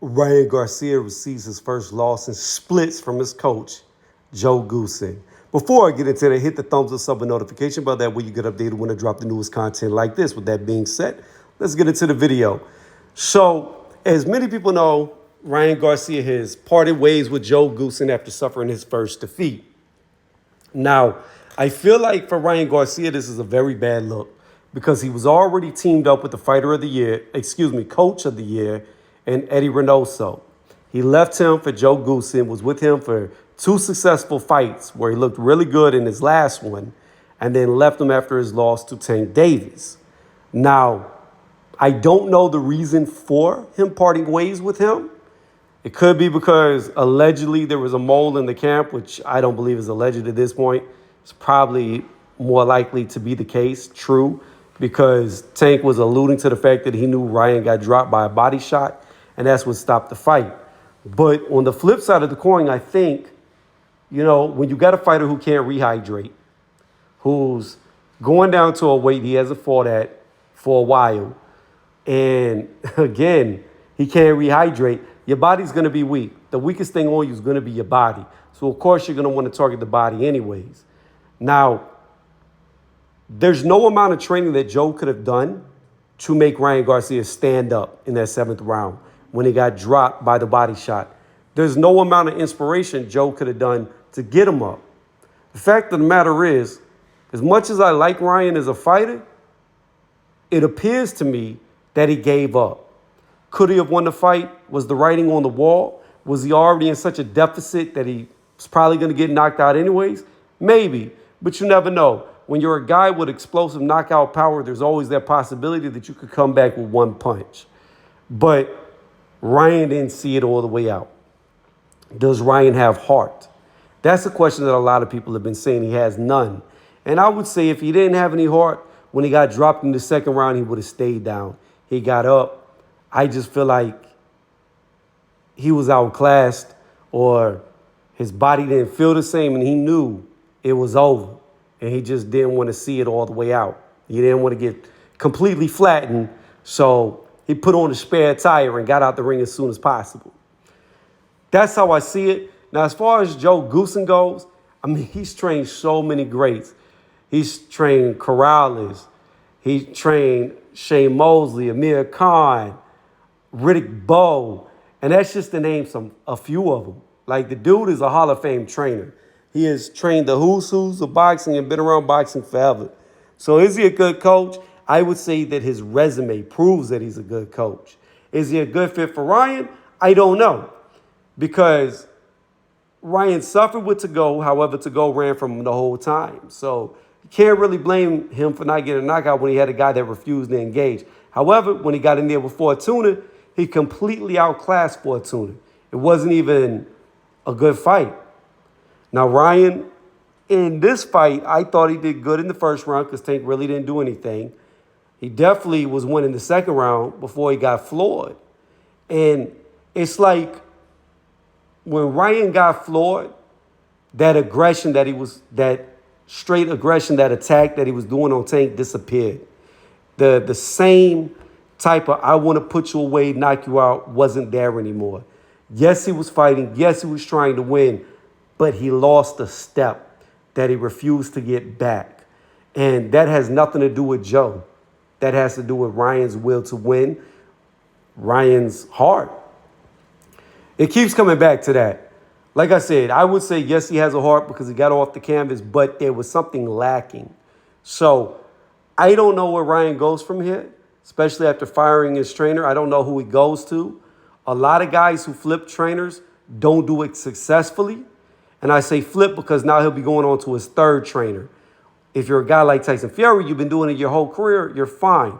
Ryan Garcia receives his first loss and splits from his coach, Joe Goossen. Before I get into that, hit the thumbs up, sub, and notification bell. That way you get updated when I drop the newest content like this. With that being said, let's get into the video. So, as many people know, Ryan Garcia has parted ways with Joe Goossen after suffering his first defeat. Now, I feel like for Ryan Garcia, this is a very bad look because he was already teamed up with the coach of the year, and Eddie Reynoso. He left him for Joe Goossen, was with him for 2 successful fights where he looked really good in his last one, and then left him after his loss to Tank Davis. Now, I don't know the reason for him parting ways with him. It could be because allegedly there was a mole in the camp, which I don't believe is alleged at this point. It's probably more likely to be the case, true, because Tank was alluding to the fact that he knew Ryan got dropped by a body shot, and that's what stopped the fight. But on the flip side of the coin, I think, when you got a fighter who can't rehydrate, who's going down to a weight he hasn't fought at for a while, and again, he can't rehydrate, your body's going to be weak. The weakest thing on you is going to be your body. So, of course, you're going to want to target the body anyways. Now, there's no amount of training that Joe could have done to make Ryan Garcia stand up in that 7th round when he got dropped by the body shot. There's no amount of inspiration Joe could have done to get him up. The fact of the matter is, as much as I like Ryan as a fighter, it appears to me that he gave up. Could he have won the fight? Was the writing on the wall? Was he already in such a deficit that he was probably going to get knocked out anyways? Maybe, but you never know. When you're a guy with explosive knockout power, there's always that possibility that you could come back with one punch. But Ryan didn't see it all the way out. Does Ryan have heart? That's a question that a lot of people have been saying he has none. And I would say if he didn't have any heart, when he got dropped in the 2nd round, he would have stayed down. He got up. I just feel like he was outclassed, or his body didn't feel the same, and he knew it was over. And he just didn't want to see it all the way out. He didn't want to get completely flattened, so he put on a spare tire and got out the ring as soon as possible. That's how I see it. Now, as far as Joe Goossen goes, he's trained so many greats. He's trained Corrales. He trained Shane Mosley, Amir Khan, Riddick Bowe, and that's just to name a few of them. Like, the dude is a Hall of Fame trainer. He has trained the who's who's of boxing and been around boxing forever. So is he a good coach? I would say that his resume proves that he's a good coach. Is he a good fit for Ryan? I don't know, because Ryan suffered with To-Go. However, To-Go ran from him the whole time. So you can't really blame him for not getting a knockout when he had a guy that refused to engage. However, when he got in there with Fortuna, he completely outclassed Fortuna. It wasn't even a good fight. Now, Ryan, in this fight, I thought he did good in the 1st round because Tank really didn't do anything. He definitely was winning the 2nd round before he got floored. And it's like when Ryan got floored, that aggression that straight aggression, that attack that he was doing on Tank disappeared. The same type of I want to put you away, knock you out wasn't there anymore. Yes, he was fighting. Yes, he was trying to win, but he lost a step that he refused to get back. And that has nothing to do with Joe. That has to do with Ryan's will to win, Ryan's heart. It keeps coming back to that. Like I said, I would say, yes, he has a heart because he got off the canvas, but there was something lacking. So I don't know where Ryan goes from here, especially after firing his trainer. I don't know who he goes to. A lot of guys who flip trainers don't do it successfully. And I say flip because now he'll be going on to his 3rd trainer. If you're a guy like Tyson Fury, you've been doing it your whole career, you're fine.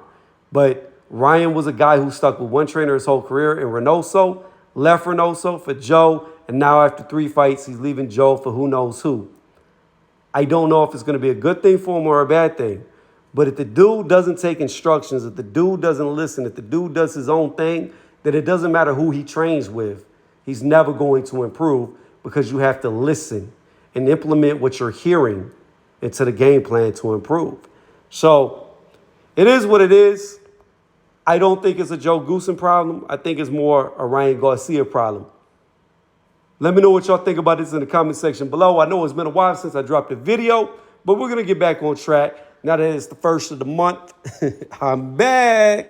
But Ryan was a guy who stuck with one trainer his whole career in Reynoso, left Reynoso for Joe, and now after 3 fights, he's leaving Joe for who knows who. I don't know if it's going to be a good thing for him or a bad thing. But if the dude doesn't take instructions, if the dude doesn't listen, if the dude does his own thing, then it doesn't matter who he trains with. He's never going to improve because you have to listen and implement what you're hearing into the game plan to improve. So it is what it is. I don't think it's a Joe Goossen problem. I think it's more a Ryan Garcia problem. Let me know what y'all think about this in the comment section below. I know it's been a while since I dropped a video, but we're going to get back on track. Now that it's the first of the month, I'm back.